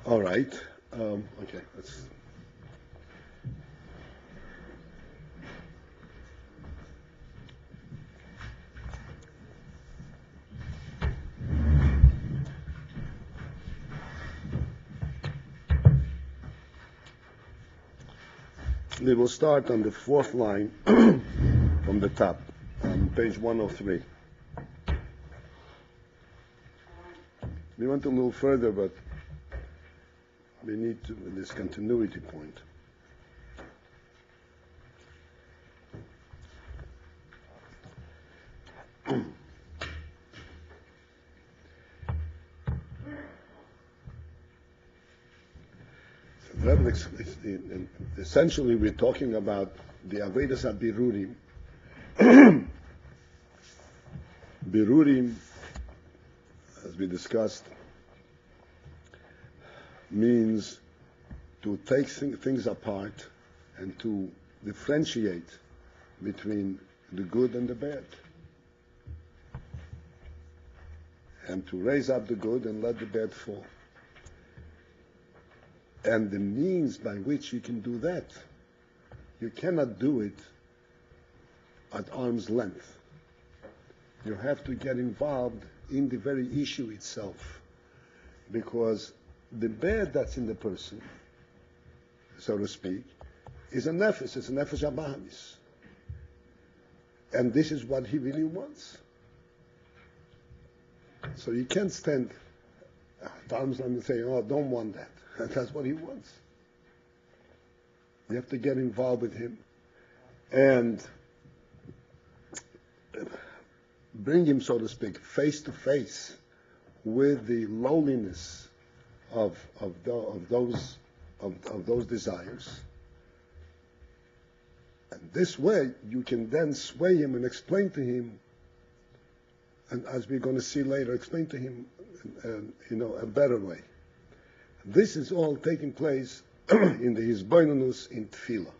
All right. Okay. Let's. We will start on the fourth line from the top, on page 103. We went a little further, but we need to this continuity point. Essentially, we're talking about the Avedas HaBirurim. Birurim, as we discussed, means to take things apart and to differentiate between the good and the bad. And to raise up the good and let the bad fall. And the means by which you can do that, you cannot do it at arm's length. You have to get involved in the very issue itself. Because the bad that's in the person, so to speak, is a nefesh, it's a nefesh abahamis. And this is what he really wants. So you can't stand at arm's length and say, oh, don't want that. That's what he wants. You have to get involved with him and bring him, so to speak, face to face with the lowliness of those desires. And this way, you can then sway him and explain to him, and as we're going to see later, explain to him, a better way. This is all taking place in the Hisbonenus in Tefillah.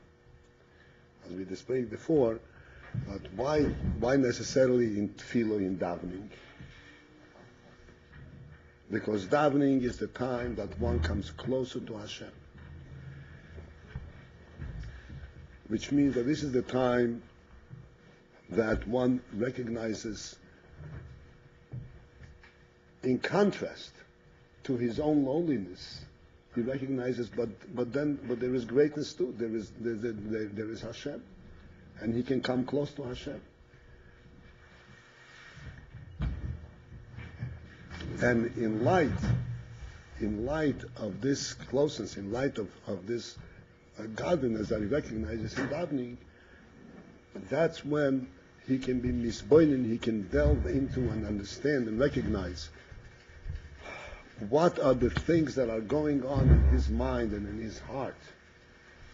As we displayed before, but why necessarily in Tefillah, in davening? Because davening is the time that one comes closer to Hashem. Which means that this is the time that one recognizes, in contrast to his own loneliness, he recognizes, but there is greatness too. There is Hashem, and he can come close to Hashem. And in light of this closeness, in light of this godliness that he recognizes in davening, that's when he can be misboinen, he can delve into and understand and recognize what are the things that are going on in his mind and in his heart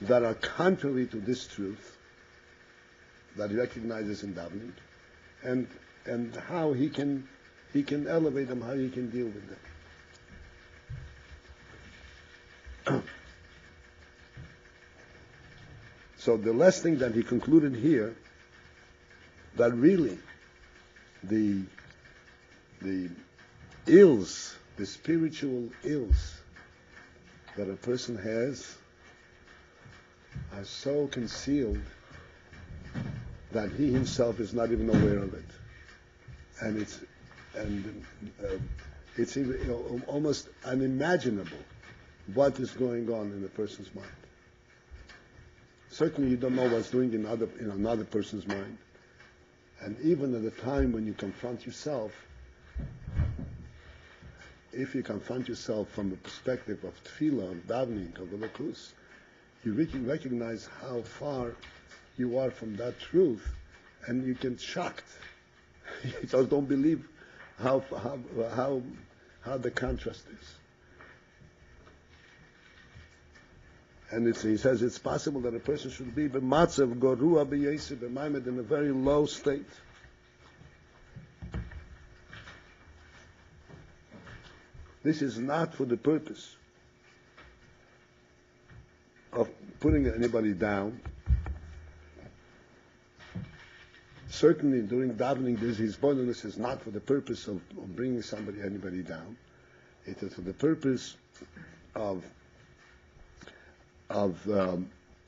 that are contrary to this truth that he recognizes in davening, and how he can elevate them, how he can deal with them. So the last thing that he concluded here, that really the ills, the spiritual ills that a person has are so concealed that he himself is not even aware of it, and it's almost unimaginable what is going on in a person's mind. Certainly, you don't know what's doing in another person's mind, and even at the time when you confront yourself. If you confront yourself from the perspective of tefillah, of davening, of elokus, you recognize how far you are from that truth, and you get shocked. You just don't believe how the contrast is. And he says it's possible that a person should be b'matzav gorua b'yesir b'maimed, in a very low state. This is not for the purpose of putting anybody down. Certainly during davening, his bonus is not for the purpose of bringing anybody down. It is for the purpose of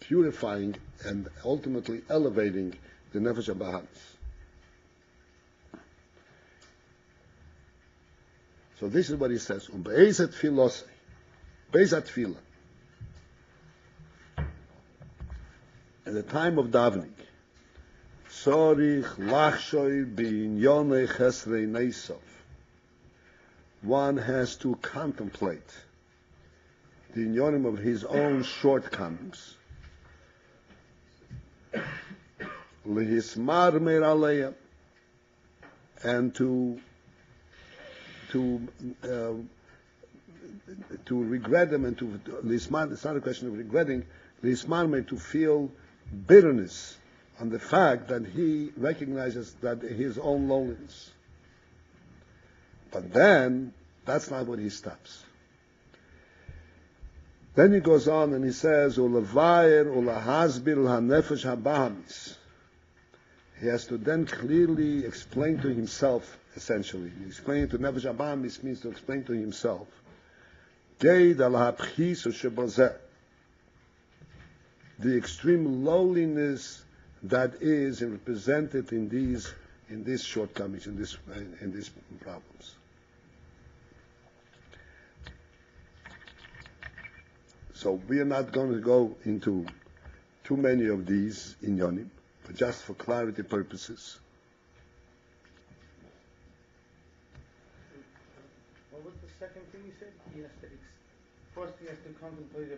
purifying and ultimately elevating the nefesh habahamis. So this is what he says. Be'ezat tefilosei, be'ezat tefillah. At the time of davening, Sorich lachshoy b'inyonei chesrei neisov. One has to contemplate the inyonim of his own shortcomings. Lehismar mer aleya, and to regret them, and to lismar. It's not a question of regretting. Lismar mer, to feel bitterness on the fact that he recognizes that his own loneliness. But then, that's not what he stops. Then he goes on and he says, "Ulavayer ulahasbir hanefesh habahamis." He has to then clearly explain to himself, essentially. Explaining to nefesh habahamis means to explain to himself. Geid al hapchis shebazeh. The extreme lowliness that is represented in these shortcomings, in these problems. So we are not going to go into too many of these inyonim, but just for clarity purposes. What was the second thing you said? First he has to contemplate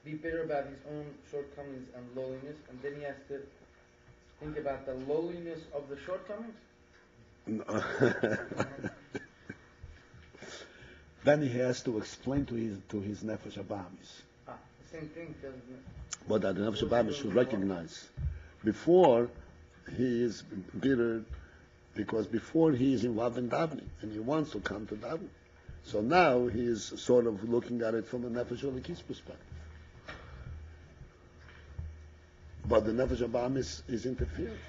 be bitter about his own shortcomings and lowliness, and then he has to think about the lowliness of the shortcomings? Then he has to explain to his nefesh habahamis. The same thing, doesn't it? What that the nefesh habahamis should recognize. Before he is bitter, because before he is involved in davening, and he wants to come to davening. So now he is sort of looking at it from a nefesh habahamis perspective. But the nefesh habahamis is interfering.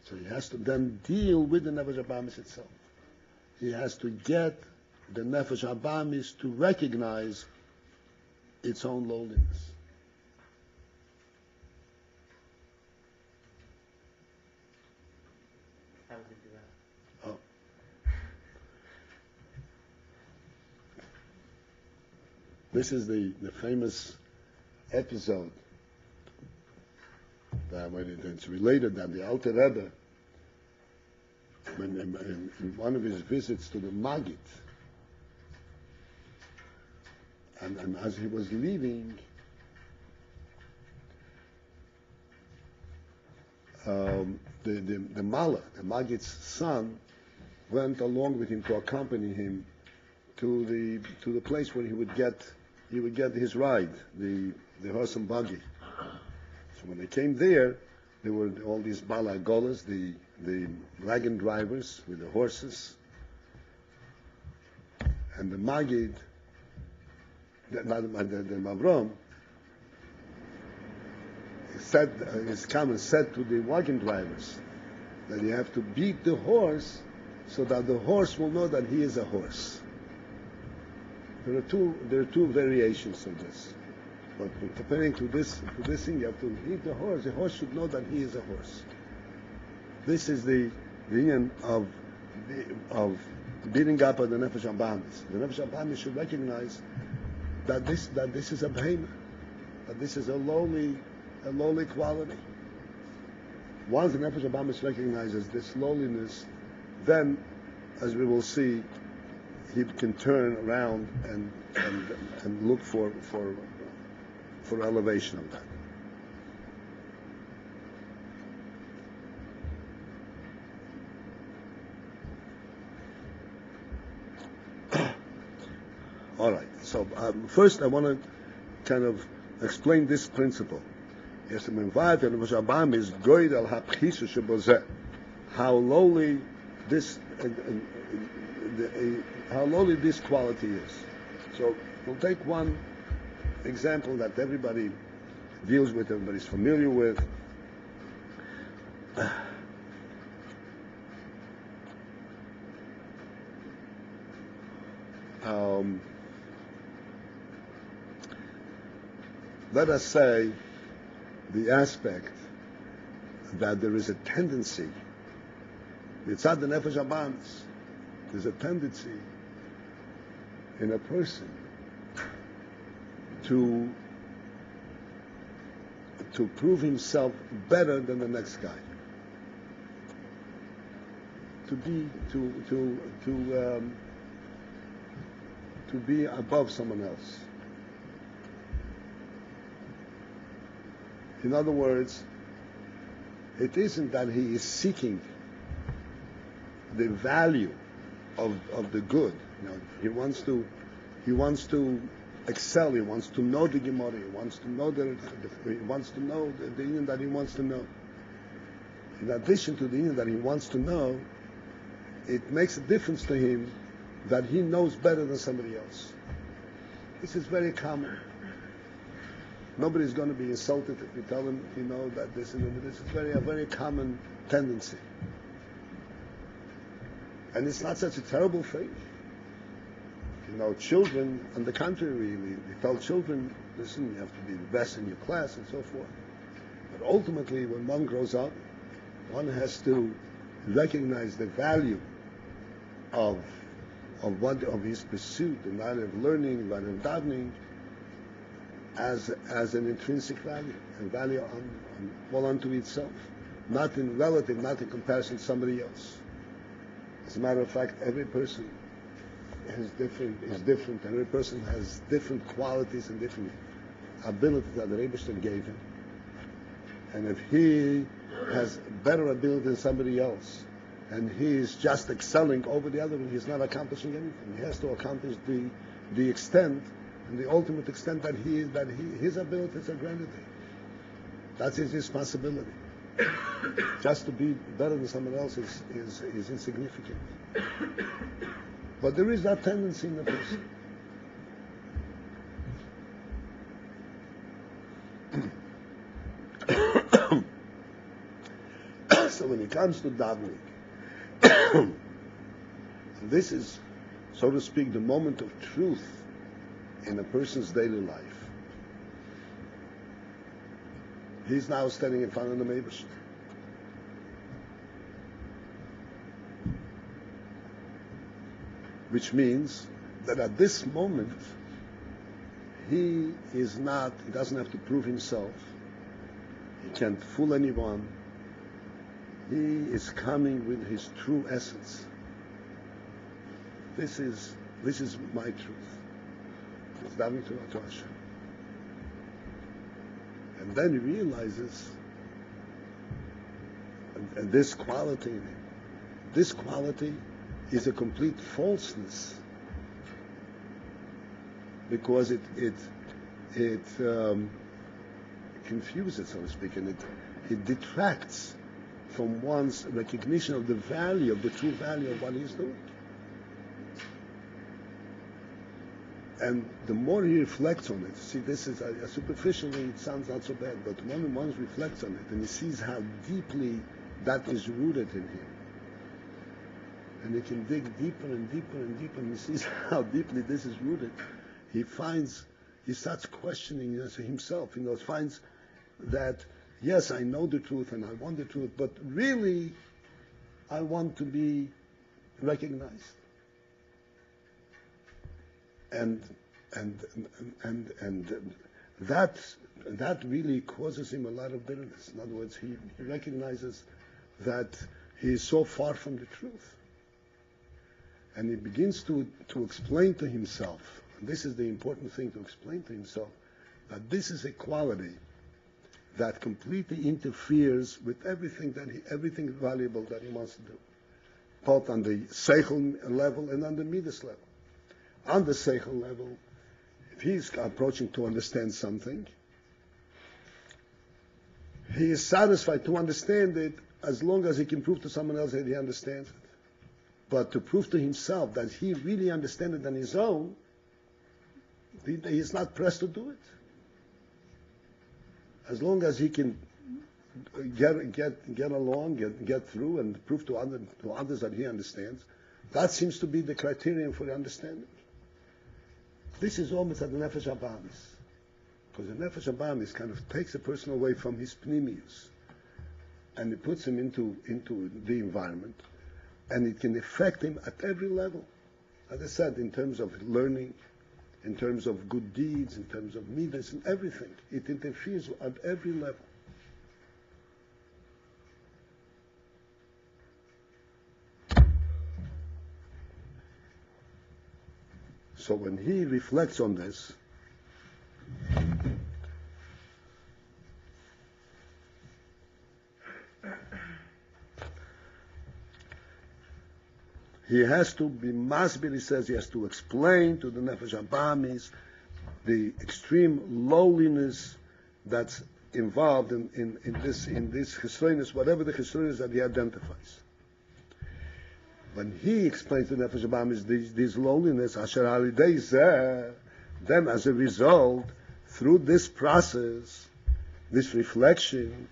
So he has to then deal with the nefesh habahamis itself. He has to get the nefesh habahamis to recognize its own lowliness. How does he do that? Oh. This is the famous episode that when it's related that the Alter Rebbe, when in one of his visits to the Maggid, and as he was leaving, the Mala, the Maggid's son, went along with him to accompany him to the place where he would get his ride, the horse and buggy. So when they came there were all these balagolas, the wagon drivers with the horses, and the Maggid, the Mavrom, his comment said to the wagon drivers that you have to beat the horse so that the horse will know that he is a horse. There are two variations of this. But comparing to this thing, you have to beat the horse. The horse should know that he is a horse. This is the union of beating up on the nefesh habahamis. The nefesh habahamis should recognize that this is a behemoth, that this is a lowly quality. Once the nefesh habahamis recognizes this lowliness, then, as we will see, he can turn around and look for elevation of that. All right. So first, I want to kind of explain this principle. How lowly this quality is. So we'll take one example that everybody deals with, everybody's familiar with. um, let us say, the aspect that there is a tendency, mitzad the nefesh habanis, there's a tendency in a person to prove himself better than the next guy, to be above someone else. In other words, it isn't that he is seeking the value of the good. You know, he wants to excel. He wants to know the Gemara. He wants to know the union that he wants to know. In addition to the union that he wants to know, it makes a difference to him that he knows better than somebody else. This is very common. Nobody's going to be insulted if you tell him, you know, that this and this is a very common tendency. And it's not such a terrible thing. You know, children, on the contrary, we tell children, listen, you have to be the best in your class and so forth. But ultimately, when one grows up, one has to recognize the value of his pursuit, the value of learning, the value of davening, as an intrinsic value, and value all unto itself, not in relative, not in comparison to somebody else. As a matter of fact, every person is different. Every person has different qualities and different abilities that the Rebbe gave him. And if he has better ability than somebody else, and he is just excelling over the other one, he's not accomplishing anything. He has to accomplish the extent and the ultimate extent that his abilities are granted to him. That's his responsibility. Just to be better than someone else is insignificant. But there is that tendency in the person. So when it comes to davening, this is, so to speak, the moment of truth in a person's daily life. He's now standing in front of the Meibush. Which means that at this moment, he doesn't have to prove himself. He can't fool anyone. He is coming with his true essence. This is my truth. It's davening to Hashem. And then he realizes, and this quality in him, this quality is a complete falseness, because it confuses, so to speak, and it detracts from one's recognition of the value, of the true value of what he's doing. And the more he reflects on it, see, this is superficially it sounds not so bad, but when one reflects on it and he sees how deeply that is rooted in him, and he can dig deeper and deeper and deeper, and he sees how deeply this is rooted, he starts questioning himself. Finds that, yes, I know the truth and I want the truth, but really, I want to be recognized. And that really causes him a lot of bitterness. In other words, he recognizes that he is so far from the truth. And he begins to explain to himself, and this is the important thing to explain to himself, that this is a quality that completely interferes with everything valuable that he wants to do, both on the seichel level and on the midas level. On the seichel level, if he's approaching to understand something, he is satisfied to understand it as long as he can prove to someone else that he understands it. But to prove to himself that he really understands it on his own, he is not pressed to do it. As long as he can get along, get through, and prove to others that he understands, that seems to be the criterion for the understanding. This is almost at the Nefesh Abamis. Because the Nefesh Abamis kind of takes a person away from his pnimius and it puts him into the environment, and it can affect him at every level. As I said, in terms of learning, in terms of good deeds, in terms of midas and everything. It interferes at every level. So when he reflects on this, he has to be masbir, he says, he has to explain to the Nefesh Abamis the extreme lowliness that's involved in this chesroinus, whatever the chesroinus that he identifies. When he explains to the Nefesh Abamis these lowliness, asher alidei zeh, then as a result, through this process, this reflection,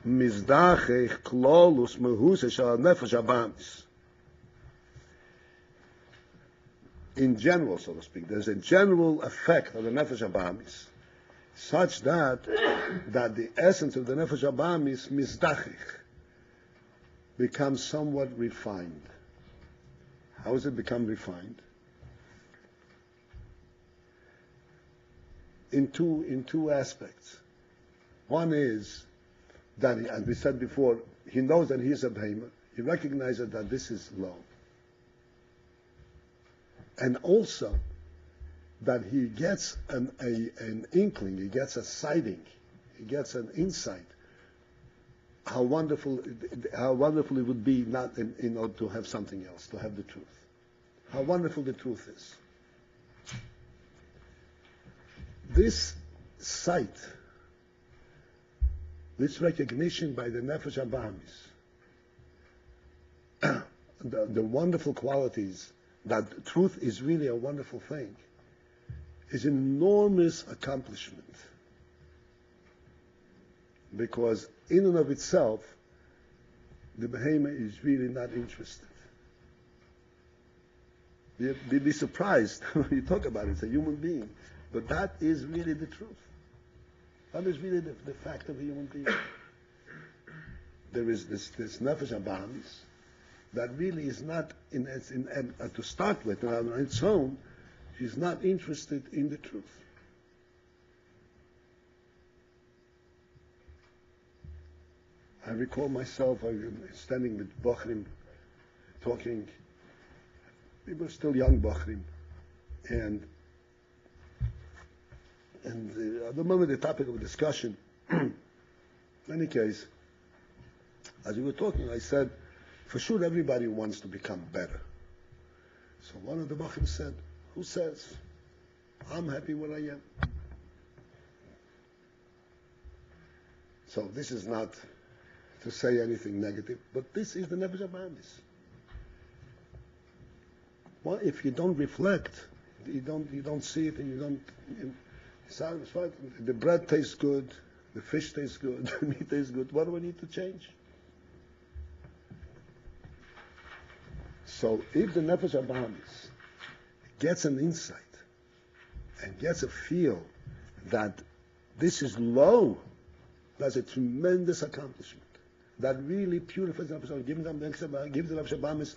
mizdachech klolus mehuse shal nefesh abamis. In general, so to speak, there's a general effect of the nefesh abamis, such that the essence of the nefesh abamis, mizdachech, becomes somewhat refined. How does it become refined? In two aspects. One is that, as we said before, he knows that he is a behemoth. He recognizes that this is low. And also that he gets an inkling, he gets a sighting, he gets an insight how wonderful it would be not in order to have something else, to have the truth. How wonderful the truth is. This sight, this recognition by the Nefesh Abamis, the wonderful qualities, that truth is really a wonderful thing, is an enormous accomplishment. Because in and of itself, the behemoth is really not interested. You'd be surprised when you talk about it. It's a human being. But that is really the truth. That is really the fact of a human being. There is this nefesh abamis that really is not, to start with, on its own, is not interested in the truth. I recall myself, I was standing with Bochrim, talking. We were still young Bochrim, and at the moment the topic of discussion. In any case, as we were talking, I said, for sure everybody wants to become better. So one of the Bochrim said, "Who says? I'm happy where I am." So this is not to say anything negative, but this is the Nefesh Abamis. Well, if you don't reflect, you don't see it, and you don't satisfied. The bread tastes good, the fish tastes good, the meat tastes good. What do we need to change? So if the Nefesh Abamis gets an insight and gets a feel that this is low, that's a tremendous accomplishment. That really purifies the Nefesh Abamis, gives the Nefesh Abamis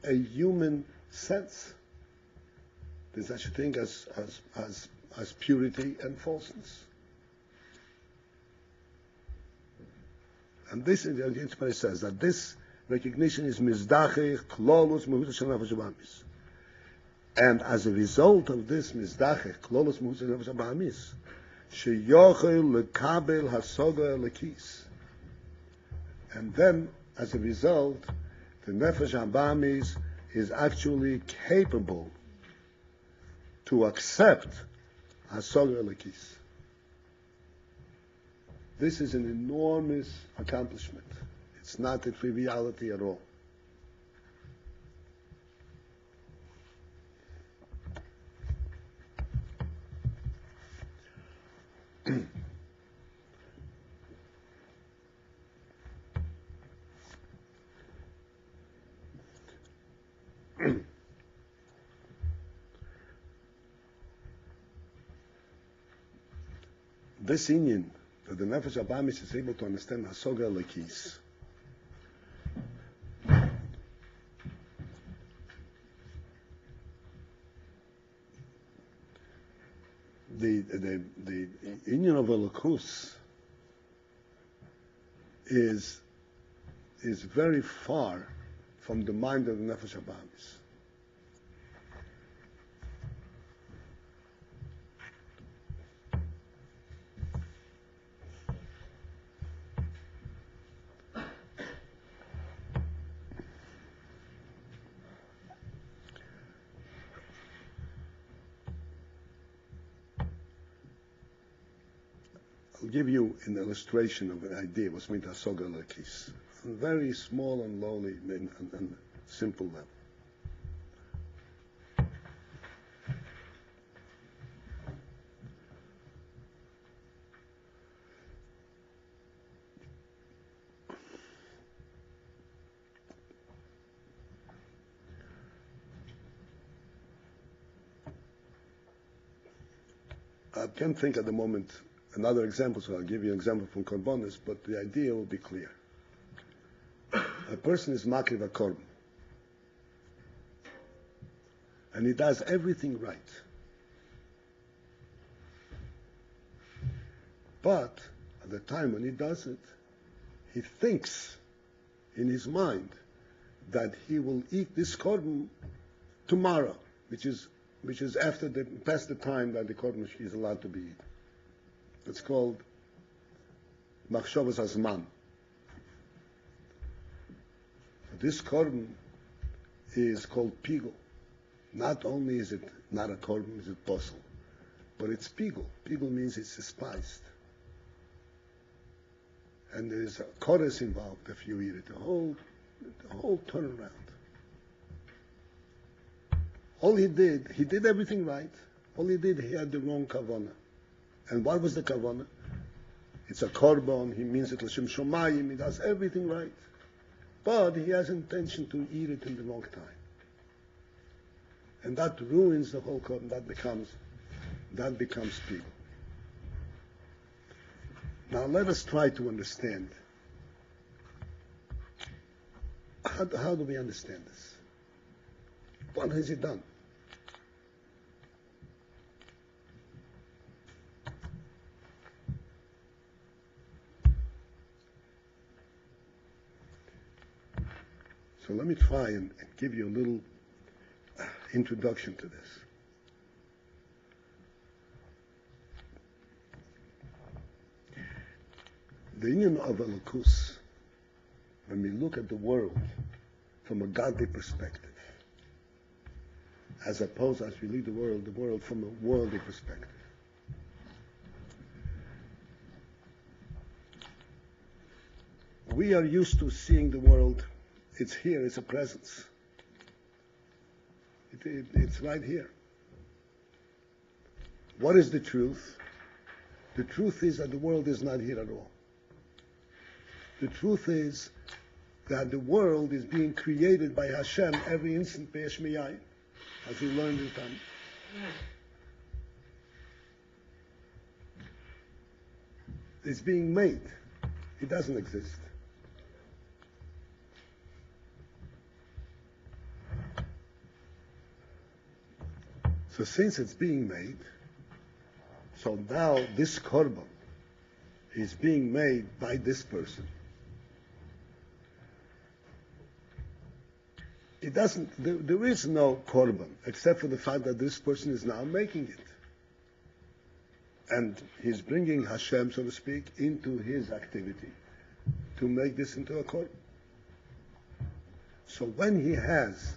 a human sense. There's such a thing as purity and falseness. And this is the Inspire says that this recognition is mizdachech klolus mehusas shel nefesh abamis. And as a result of this mizdachech klolus mehusas shel nefesh abamis, sheyochel lekabel hasoga lekis. And then, as a result, the nefesh abamis is actually capable to accept hasoga lekis. This is an enormous accomplishment. It's not a triviality at all. this inyan, that the Nefesh Abamis is able to understand Hasoga Lekis, the inyan of Elokus is very far from the mind of the Nefesh Abamis. I'll give you an illustration of an idea what's meant Hasoga Lekis. On a very small and lowly and simple level. I can't think at the moment another example, so I'll give you an example from Korbanos, but the idea will be clear. A person is makriv a korban, and he does everything right. But at the time when he does it, he thinks in his mind that he will eat this korban tomorrow, which is past the time that the korban is allowed to be eaten. It's called machshavas hazman. This korban is called pigul. Not only is it not a korban, is it posel, but it's pigul. Pigul means it's despised. And there is a chorus involved if you eat it. The whole turnaround. All he did everything right. All he had the wrong kavanah. And what was the kavanah? It's a korban. He means it l'shem shomayim. He does everything right. But he has intention to eat it in the wrong time. And that ruins the whole korban. That becomes people. Now let us try to understand. How do we understand this? What has he done? So let me try and give you a little introduction to this. The union of Elokus, when we look at the world from a godly perspective, as opposed as we lead the world from a worldly perspective. We are used to seeing the world. It's here, it's a presence. It's right here. What is the truth? The truth is that the world is not here at all. The truth is that the world is being created by Hashem every instant, Be'esh Miyayin, as we learned in Tam. It's being made. It doesn't exist. So since it's being made, so now this korban is being made by this person. It doesn't, there is no korban, except for the fact that this person is now making it. And he's bringing Hashem, so to speak, into his activity to make this into a korban. So when he has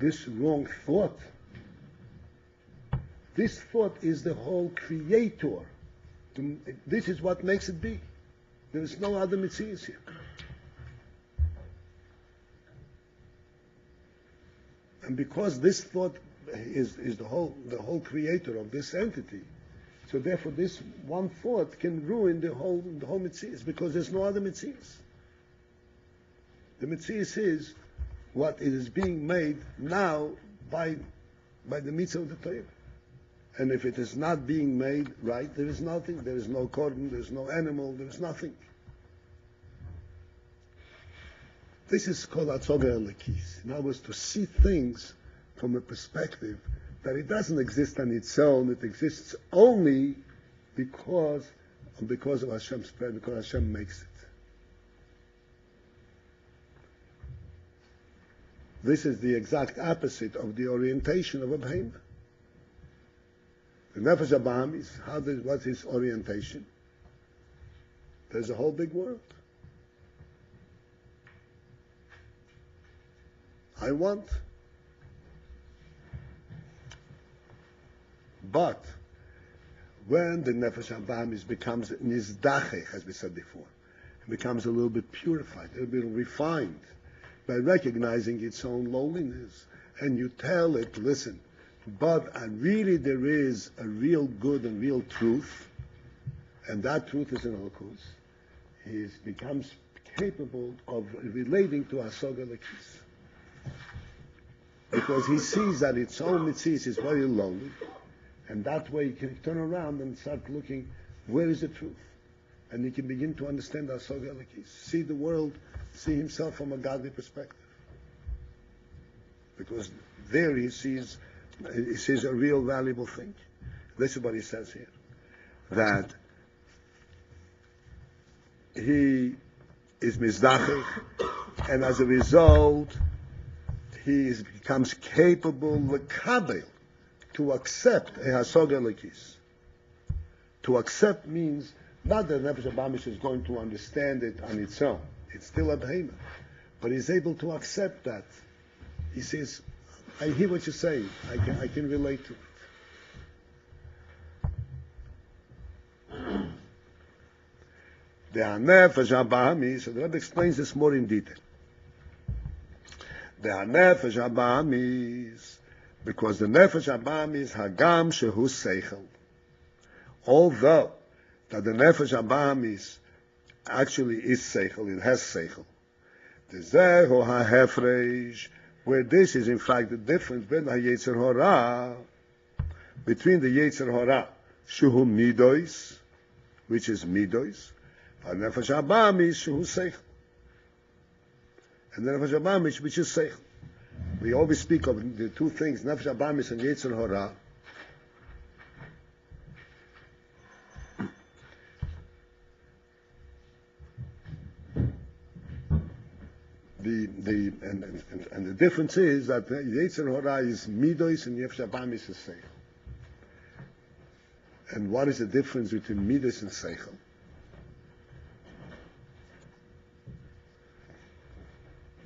this wrong thought, this thought is the whole creator. This is what makes it be. There is no other mitzvahs here. And because this thought is the whole creator of this entity, so therefore this one thought can ruin the whole mitzvahs, because there's no other mitzvahs. The mitzvahs is what is being made now by the mitzvah of the Torah. And if it is not being made right, there is nothing. There is no cordon, there is no animal, there is nothing. This is called Atzoga Elokis. In other words, to see things from a perspective that it doesn't exist on its own, it exists only because of Hashem's prayer, because Hashem makes it. This is the exact opposite of the orientation of a behemoth. The Nefesh HaBahamis, what's his orientation? There's a whole big world. I want. But when the Nefesh HaBahamis becomes nizdachech, as we said before, it becomes a little bit purified, a little bit refined, by recognizing its own lowliness, and you tell it, listen, but really there is a real good and real truth, and that truth is in Elokus. He becomes capable of relating to Hasoga Lekis. Because he sees that its own mitzvah is very lowly, and that way he can turn around and start looking, where is the truth? And he can begin to understand Hasoga Lekis, see the world, see himself from a godly perspective. Because there he sees a real valuable thing. This is what he says here. That he is mizdachich, and as a result, he becomes capable l'kabel, to accept a hasoga lekis. To accept means not that Nefesh HaBahamis is going to understand it on its own. It's still a behemoth. But he's able to accept that. He says, I hear what you're saying. I can relate to it. The Nefesh HaBahamis, so the Rebbe explains this more in detail. The Nefesh HaBahamis, because the Nefesh HaBahamis Hagam Shehu Seichel. Although that the Nefesh HaBahamis actually is Seichel, it has Seichel. The Zeho HaHefresh, where this is in fact the difference between the Yetzer Hora, between the Yetzer Hora, Shehu Midois, which is Midois, and Nefesh HaBahamis Shehu Seichel. And the Nefesh HaBahamis, which is Seichel. We always speak of the two things, Nefesh HaBahamis and Yetzer Hora. And the difference is that Yetzer Hora is Midos and Nefesh HaBahamis is Seichel. And what is the difference between Midos and Seichel?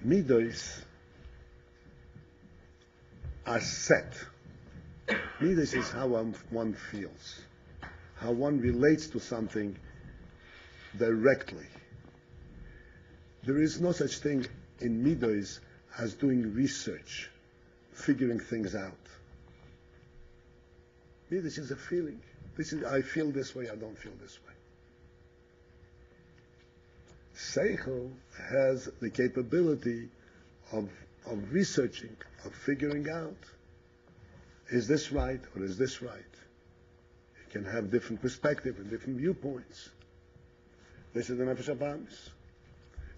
Midos are set. Midos is how one feels, how one relates to something directly. There is no such thing in Midos as doing research, figuring things out. Midos is a feeling. I feel this way, I don't feel this way. Seichel has the capability of researching, of figuring out, is this right or is this right? It can have different perspective and different viewpoints. This is the Nefesh HaBahamis.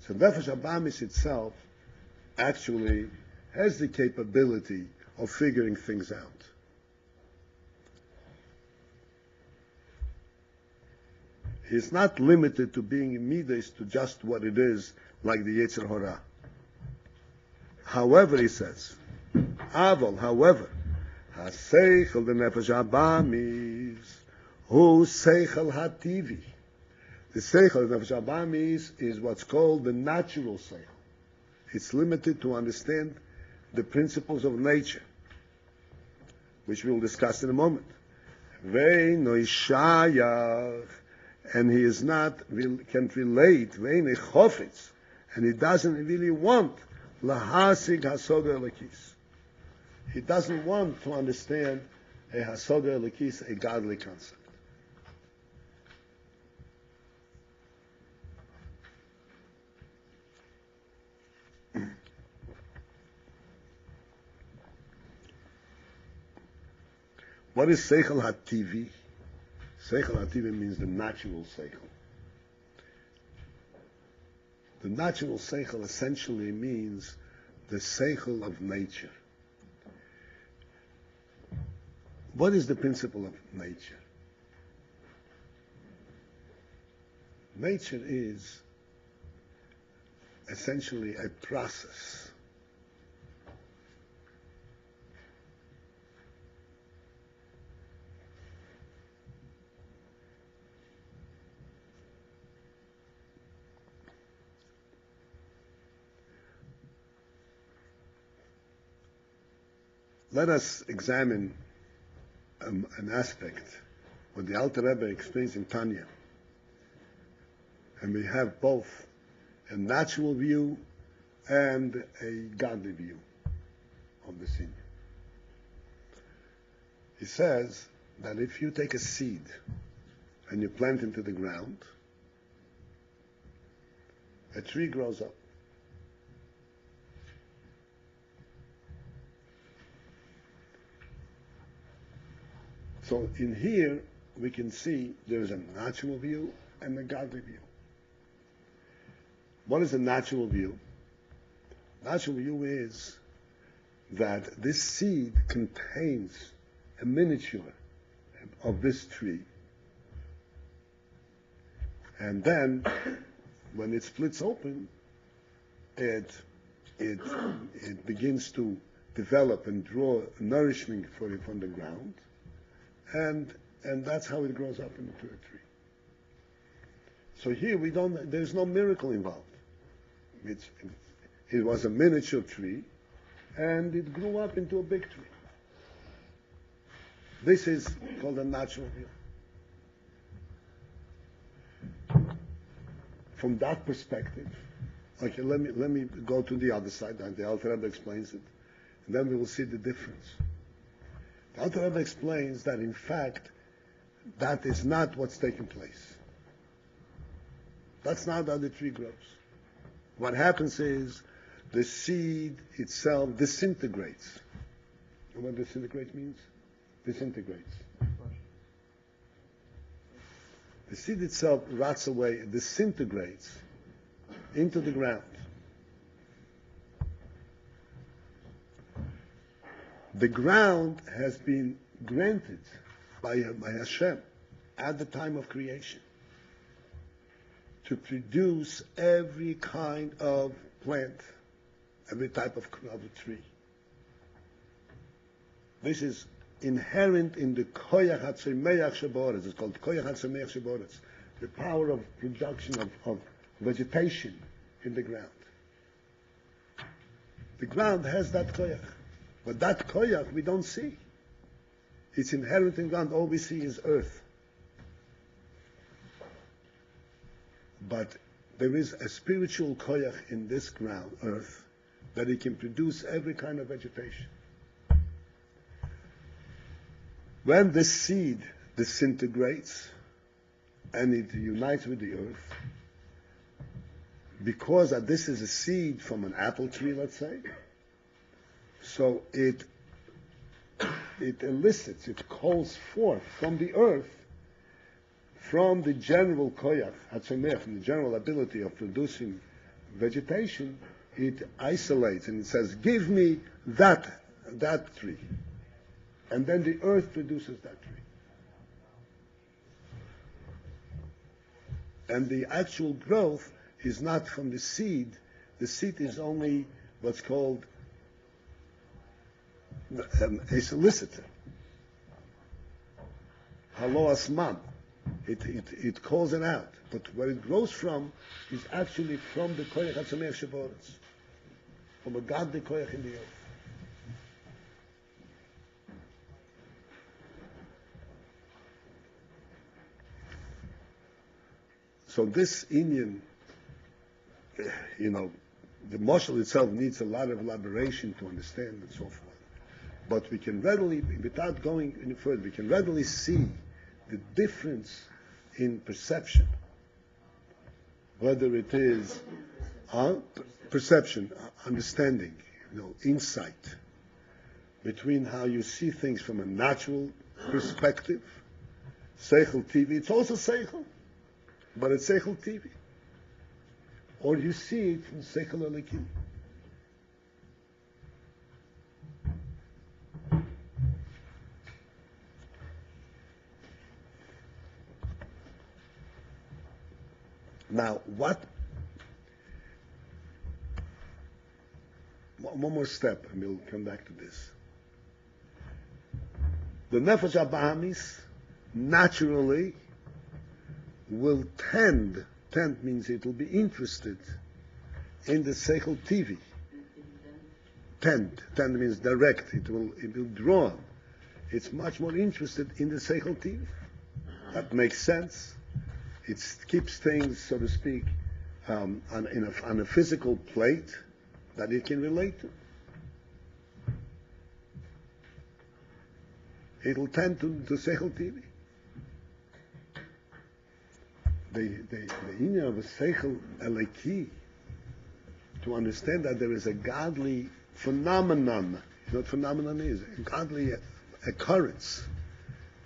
So Nefesh HaBahamis itself actually has the capability of figuring things out. He's not limited to being in Midas to just what it is, like the Yetzer Hora. However, he says, Aval, however, HaSeichel the Nefesh HaBahamis, Hu Seichel HaTivi. The Seichel the Nefesh HaBahamis is what's called the natural Seichel. It's limited to understand the principles of nature, which we'll discuss in a moment. Ve'no Ishayach, and he is not, can't relate, ve'ne chofetz, and he doesn't really want lahasig hasoga elokis. He doesn't want to understand a hasoga elokis, a godly concept. What is Seichel HaTivi? Seichel HaTivi means the natural Seichel. The natural Seichel essentially means the Seichel of nature. What is the principle of nature? Nature is essentially a process. Let us examine an aspect what the Alter Rebbe explains in Tanya. And we have both a natural view and a godly view of the scene. He says that if you take a seed and you plant into the ground, a tree grows up. So in here, we can see there is a natural view and a godly view. What is a natural view? Natural view is that this seed contains a miniature of this tree. And then, when it splits open, it begins to develop and draw nourishment for it from the ground. And that's how it grows up into a tree. So here there's no miracle involved. It was a miniature tree, and it grew up into a big tree. This is called a natural view. From that perspective, okay, let me go to the other side, and the Alter Rebbe explains it, and then we will see the difference. The Alter Rebbe explains that in fact, that is not what's taking place. That's not how the tree grows. What happens is the seed itself disintegrates. You know what disintegrate means? Disintegrates. The seed itself rots away, it disintegrates into the ground. The ground has been granted by Hashem at the time of creation to produce every kind of plant, every type of tree. This is inherent in the koyach hatzemeach sheboretz. It's called koyach hatzemeach sheboretz, the power of production of vegetation in the ground. The ground has that koyach. But that koyach we don't see. It's inherent in ground. All we see is earth. But there is a spiritual koyach in this ground, earth, that it can produce every kind of vegetation. When this seed disintegrates and it unites with the earth, because this is a seed from an apple tree, let's say, so it elicits, it calls forth from the earth, from the general koyach, hatzomech, from the general ability of producing vegetation, it isolates and it says, give me that tree. And then the earth produces that tree. And the actual growth is not from the seed. The seed is only what's called a solicitor. Halo asman. It calls it out. But where it grows from is actually from the koyach hatzomech sheboretz, from a godly koyach in the earth. So this Inyan, the mashal itself needs a lot of elaboration to understand and so forth. But we can readily, without going any further, we can readily see the difference in perception. Whether it is perception, understanding, insight, between how you see things from a natural perspective, Seichel TV, it's also Seichel, but it's Seichel TV. Or you see it from Seichel Eliki. Now, one more step, and we'll come back to this. The Nefesh HaBahamis naturally will tend means it will be interested in the Seichel TV. Tend means direct, it will draw. It's much more interested in the Seichel TV. That makes sense. It keeps things, so to speak, on a physical plate that it can relate to. It will tend to Seichel TV. The inner of a Seichel Eleki, to understand that there is a godly phenomenon, you know what phenomenon is? A godly occurrence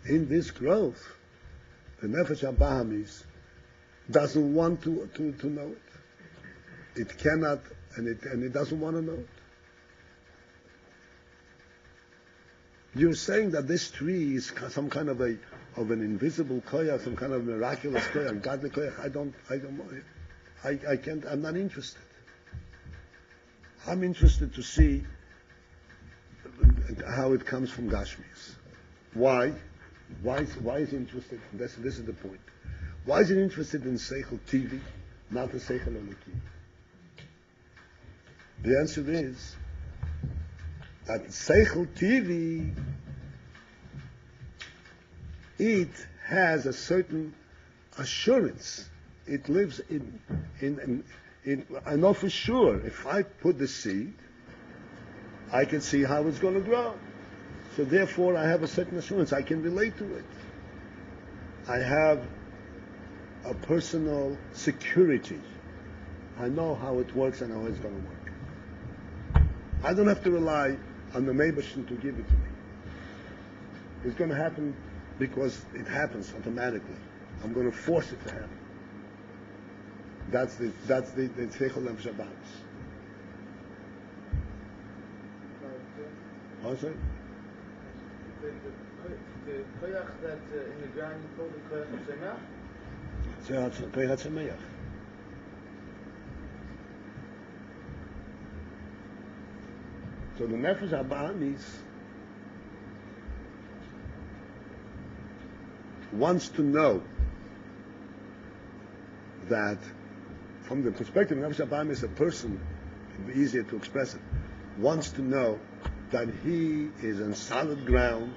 in this growth. The Nefesh HaBahamis doesn't want to know it. It cannot, and it doesn't want to know it. You're saying that this tree is some kind of an invisible koyach, some kind of miraculous koyach, godly koyach. I don't know it. I can't. I'm not interested. I'm interested to see how it comes from Gashmis. Why? Why is he interested? This is the point. Why is he interested in Seichel TV, not the Seichel Eliki? The answer is that Seichel TV, it has a certain assurance. It lives in I know for sure if I put the seed, I can see how it's going to grow. So therefore, I have a certain assurance. I can relate to it. I have a personal security. I know how it works and how it's going to work. I don't have to rely on the Meibashin to give it to me. It's going to happen because it happens automatically. I'm going to force it to happen. That's the Seichel Nefesh HaBahamis. Also? The koyach that in the ground you call the koyach HaSemach? Koyach HaSemach. So the Nefesh HaBahamis wants to know that from the perspective of Nefesh HaBahamis, a person, it would be easier to express it, wants to know that he is on solid ground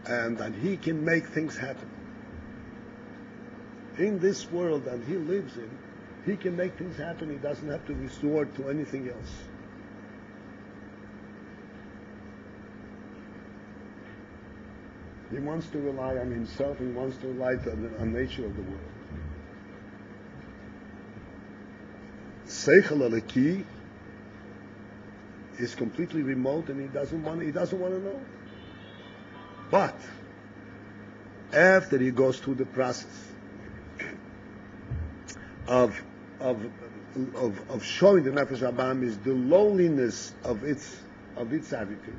and that he can make things happen. In this world that he lives in, he can make things happen. He doesn't have to resort to anything else. He wants to rely on himself. He wants to rely on the nature of the world. Seichel Eliki is completely remote, and he doesn't want to know. But after he goes through the process of showing the Nefesh HaBahamis the lowliness of its attitude,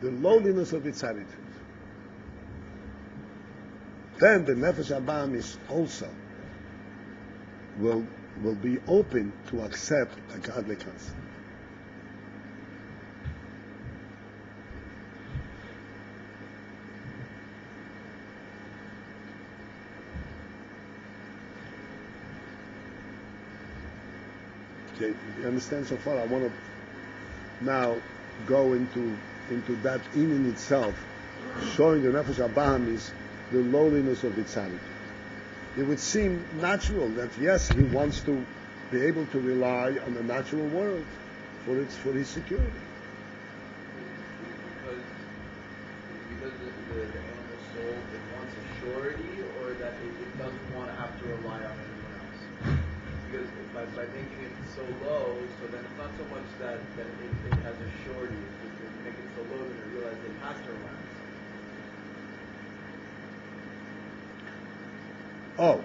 the lowliness of its attitude, then the Nefesh HaBahamis also will be open to accept a godly concept. Okay, you understand so far? I want to now go into that in itself, showing the Nefesh HaBahamis the lowliness of its attitude. It would seem natural that yes, he wants to be able to rely on the natural world for his security. Because the animal soul, it wants a surety, or that it doesn't want to have to rely on anyone else. because by making it so low, so then it's not so much that it has a surety. If you make it so low, then you realize it has to relax. Oh,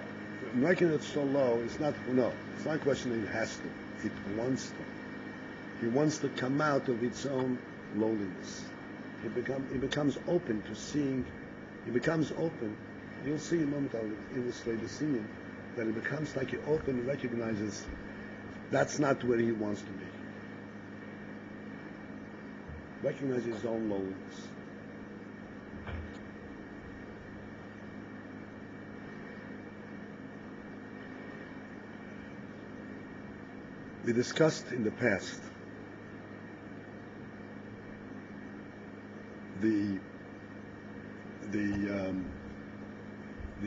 making it so low is not, no, it's not a question that it has to. It wants to. He wants to come out of its own lowliness. He becomes open to seeing, he becomes open. You'll see in a moment, I'll illustrate the scene, that it becomes like he open and recognizes that's not where he wants to be. Recognizes his own lowliness. We discussed in the past the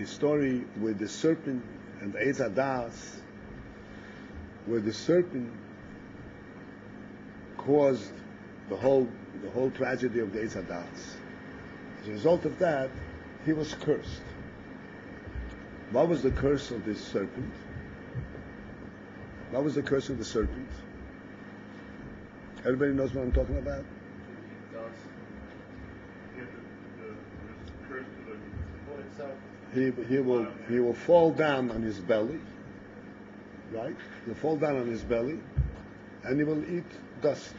story with the serpent and Eitz Hadas, where the serpent caused the whole tragedy of the Eitz Hadas. As a result of that, he was cursed. What was the curse of this serpent? What was the curse of the serpent? Everybody knows what I'm talking about? He will fall down on his belly, right? He'll fall down on his belly, and he will eat dust.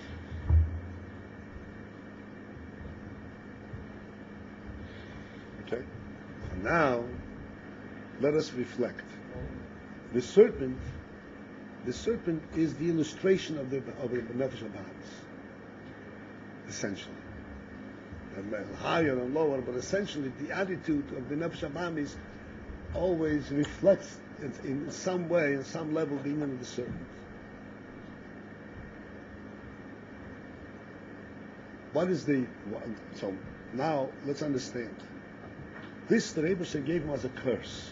Okay? So now, let us reflect. The serpent is the illustration of the Nefesh HaBahamis, essentially. Higher and lower, but essentially the attitude of the Nefesh HaBahamis always reflects in some way, in some level, the inner of the serpent. So now let's understand. This the Rebbe gave him as a curse,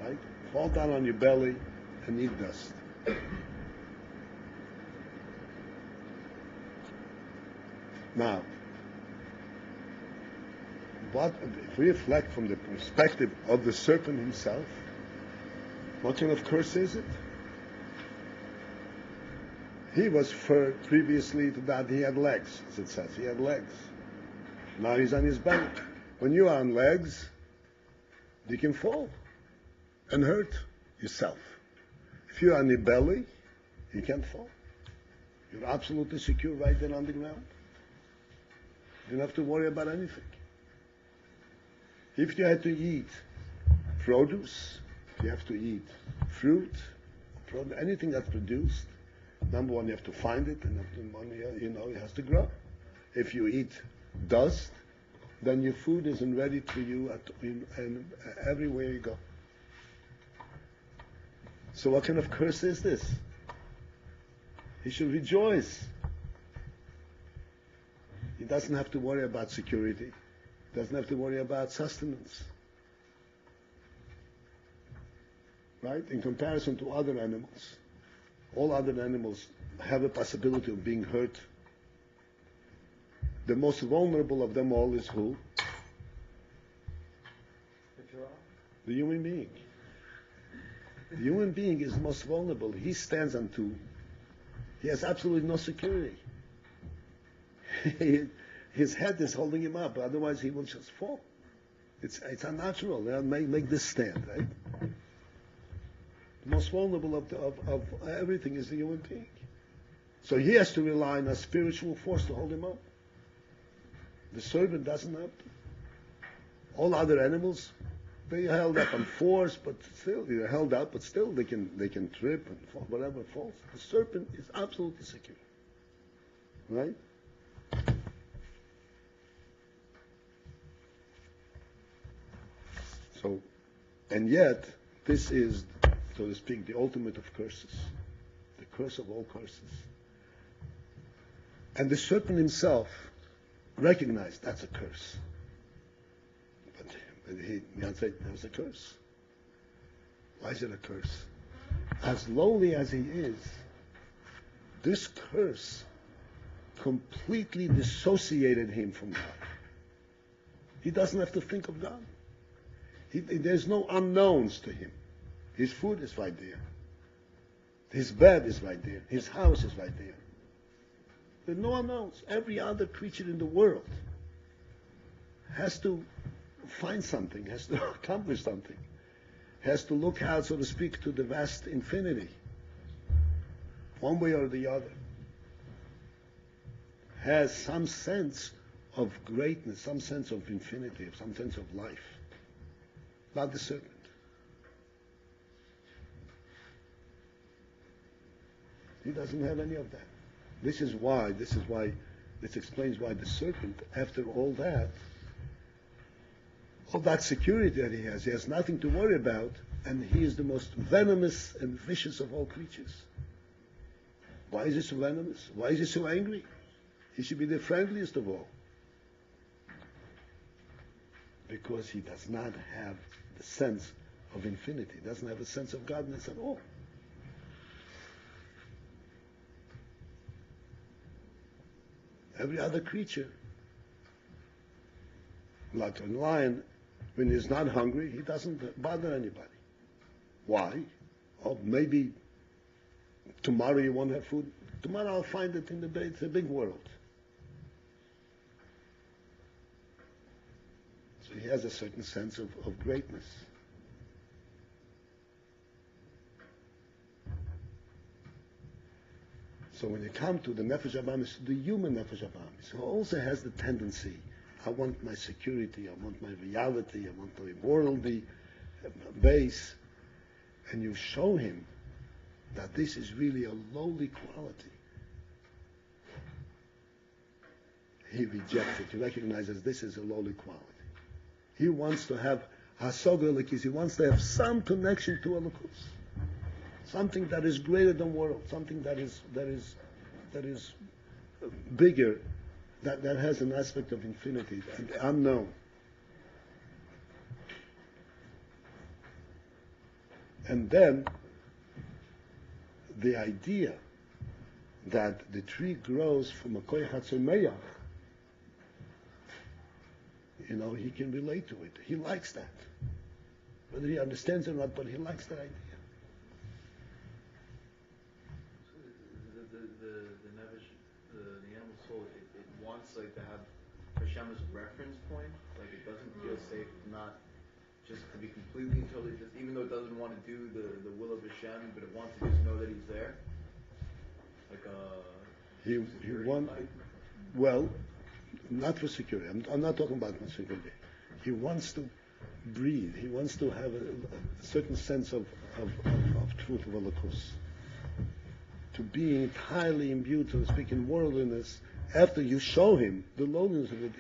right? Fall down on your belly and eat dust. Now, if we reflect from the perspective of the serpent himself, what kind of curse is it? He was previously to that he had legs, as it says. He had legs. Now he's on his belly. When you are on legs, you can fall and hurt yourself. If you're on your belly, you can't fall. You're absolutely secure right there on the ground. You don't have to worry about anything. If you had to eat produce, if you have to eat fruit, anything that's produced, number one, you have to find it, and it has to grow. If you eat dust, then your food isn't ready for you and everywhere you go. So what kind of curse is this? He should rejoice. He doesn't have to worry about security. He doesn't have to worry about sustenance. Right? In comparison to other animals, all other animals have a possibility of being hurt. The most vulnerable of them all is who? The human being. The human being is most vulnerable. He stands on two. He has absolutely no security. His head is holding him up, otherwise he will just fall. It's unnatural. Make this stand, right? The most vulnerable of everything is the human being. So he has to rely on a spiritual force to hold him up. The serpent doesn't have to. All other animals, they are held up on force, but still they're held up, but still they can trip and fall, whatever falls. The serpent is absolutely secure, right? So, and yet this is, so to speak, the ultimate of curses, the curse of all curses. And the serpent himself recognized that's a curse. But he said there's a curse. Why is it a curse? As lowly as he is, this curse completely dissociated him from God. He doesn't have to think of God. There's no unknowns to him. His food is right there. His bed is right there. His house is right there. But no one knows. Every other creature in the world has to find something, has to accomplish something, has to look out, so to speak, to the vast infinity, one way or the other, has some sense of greatness, some sense of infinity, some sense of life. Not the serpent. He doesn't have any of that. This explains why the serpent, after all that security that he has nothing to worry about, and he is the most venomous and vicious of all creatures. Why is he so venomous? Why is he so angry? He should be the friendliest of all. Because he does not have the sense of infinity, he doesn't have a sense of godness at all. Every other creature, like a lion, when he's not hungry, he doesn't bother anybody. Why? Oh, maybe tomorrow you won't have food. Tomorrow I'll find it in the day. It's a big world. So he has a certain sense of greatness. So when you come to the Nefesh Abamis, the human Nefesh Abamis, who also has the tendency, I want my security, I want my reality, I want my worldly base, and you show him that this is really a lowly quality, he rejects it. He recognizes this is a lowly quality. He wants to have Hasogelikis, he wants to have some connection to Elokus. Something that is greater than world, something that is bigger, that has an aspect of infinity and unknown. And then the idea that the tree grows from a koyach hatzomeach, he can relate to it. He likes that. Whether he understands it or not, but he likes that idea. The animal soul, it wants to have Hashem as a reference point. Like it doesn't feel safe not just to be completely and totally just, even though it doesn't want to do the will of Hashem, but it wants to just know that He's there. Like he wants. Well, not for security. I'm not talking about security. He wants to breathe. He wants to have a certain sense of truth of Elokus. To be entirely imbued, so to speak, in worldliness. After you show him the lowliness of it,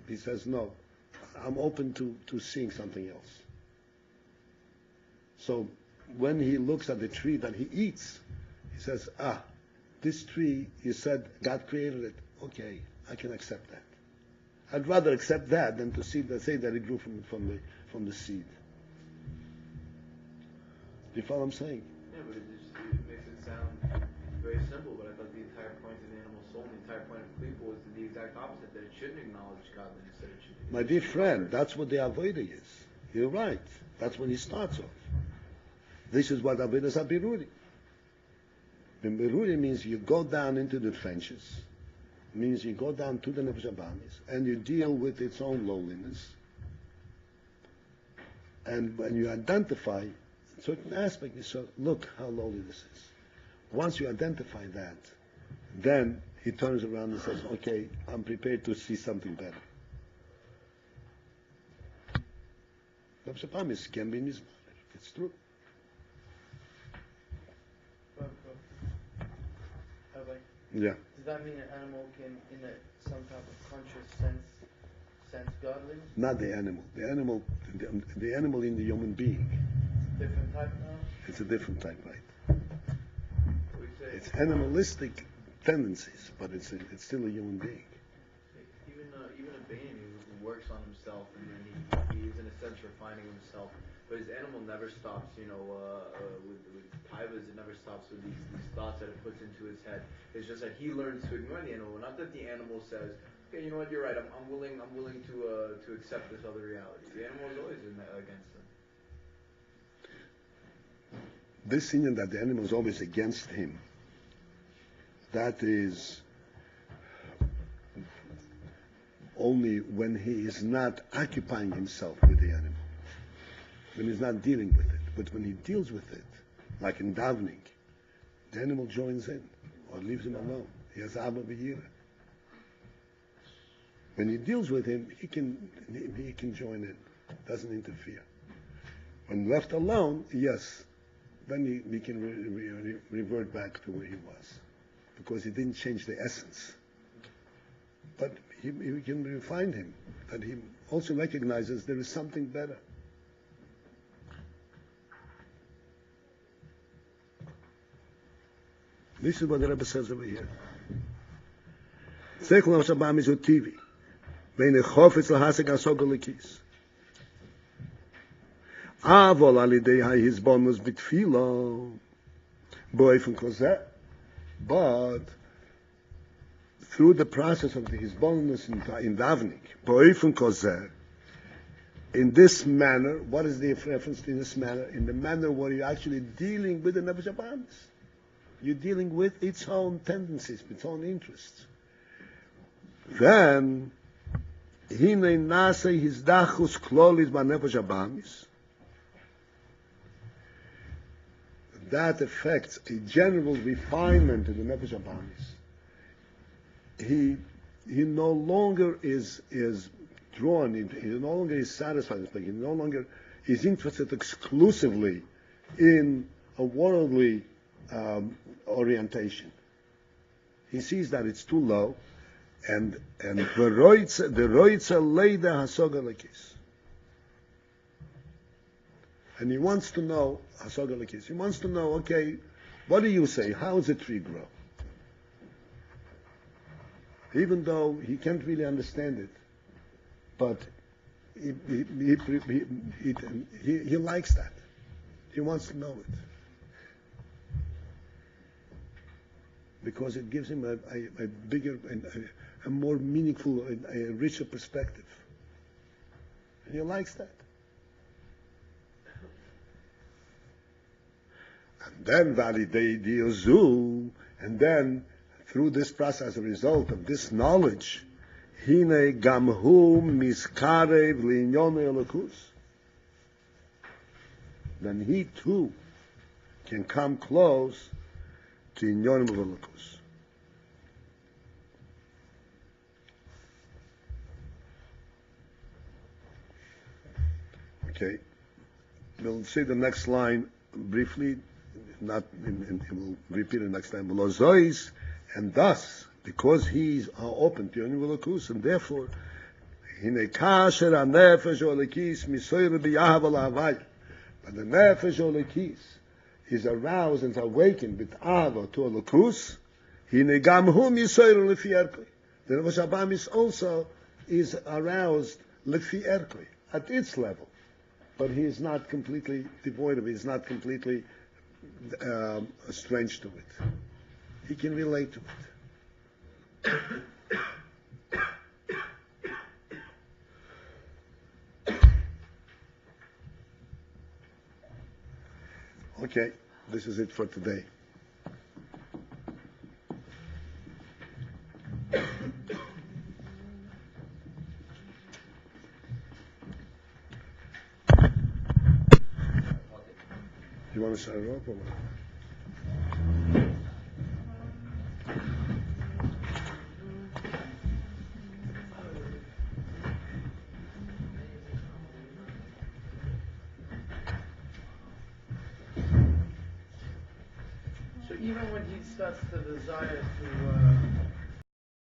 he says, no, I'm open to seeing something else. So when he looks at the tree that he eats, he says, this tree, you said God created it. Okay, I can accept that. I'd rather accept that than to say that it grew from the seed. Do you follow what I'm saying? Yeah, but it makes it sound very simple, but I thought the entire point of the animal soul, and the entire point of Klippa was the exact opposite, that it shouldn't acknowledge godliness, that it should. My dear friend, that's what the Avodah is. You're right. That's when he starts off. This is what Avodah is Abiruri. Biruri means you go down into the trenches, means you go down to the Nefesh Abamis, and you deal with its own lowliness. And when you identify a certain aspect, you say, look how lowly this is. Once you identify that, then he turns around and says, okay, I'm prepared to see something better. Nefesh Abamis can be in his mind. It's true. Yeah. Does that mean an animal can, in some type of conscious sense godliness? Not the animal. The animal in the human being. Different type now? It's a different type, right? It's animalistic tendencies, but it's still a human being. Even a being who works on himself, and then he is in a sense refining himself. But his animal never stops, with taivas, it never stops with these thoughts that it puts into his head. It's just that he learns to ignore the animal. Not that the animal says, okay, you know what, you're right, I'm willing to accept this other reality. The animal is always against him. this inyan that the animal is always against him, that is only when he is not occupying himself with the animal, when he's not dealing with it. But when he deals with it, like in davening, the animal joins in or leaves him alone. He has Abba Paltiel. When he deals with him, he can join in, doesn't interfere. When left alone, yes, then he can revert back to where he was, because he didn't change the essence. But he can refine him, that he also recognizes there is something better. This is what the Rebbe says over here. Seichel HaShabam is TV. Vein echofetz lahasek asog lekis. Avol alidei ha'hizbonus b'tfilo bo'efun kozeh. But through the process of the hizbonus in davening, bo'efun kozeh, in this manner, what is the reference to in this manner? In the manner where you're actually dealing with the Nefesh HaBahamis. You're dealing with its own tendencies, its own interests. Then, hine nase hizdachus klolis b'nefesh habahamis. That affects a general refinement in the nefesh habahamis. He no longer is drawn, he no longer is satisfied, he no longer is interested exclusively in a worldly orientation. He sees that it's too low, and the roitza leida hasoga lekis. And he wants to know hasoga lekis. He wants to know, okay, what do you say? How does a tree grow? Even though he can't really understand it, but he likes that. He wants to know it. Because it gives him a bigger, a more meaningful, a richer perspective. And he likes that. And then validate the Ozu, and then through this process, as a result of this knowledge, hine gamhu miskarev linyone elokus. Then he too can come close to inyonim of elokus. Okay, we'll see the next line briefly. Not, we'll repeat it next time. V'lozois, and thus, because he's open to inyonim of elokus, and therefore, hine kasher hanefesh olekis misoyre biyahav alahavai. But the nefesh olekis is aroused and awakened with ava to a elokus. Hine gamhu misoyre lefi erkoi. The nefesh habahamis also is aroused lefi erkoi, at its level. But he is not completely devoid of it. He is not completely strange to it. He can relate to it. Okay, this is it for today. You want to start it off or what? So even when he starts the desire to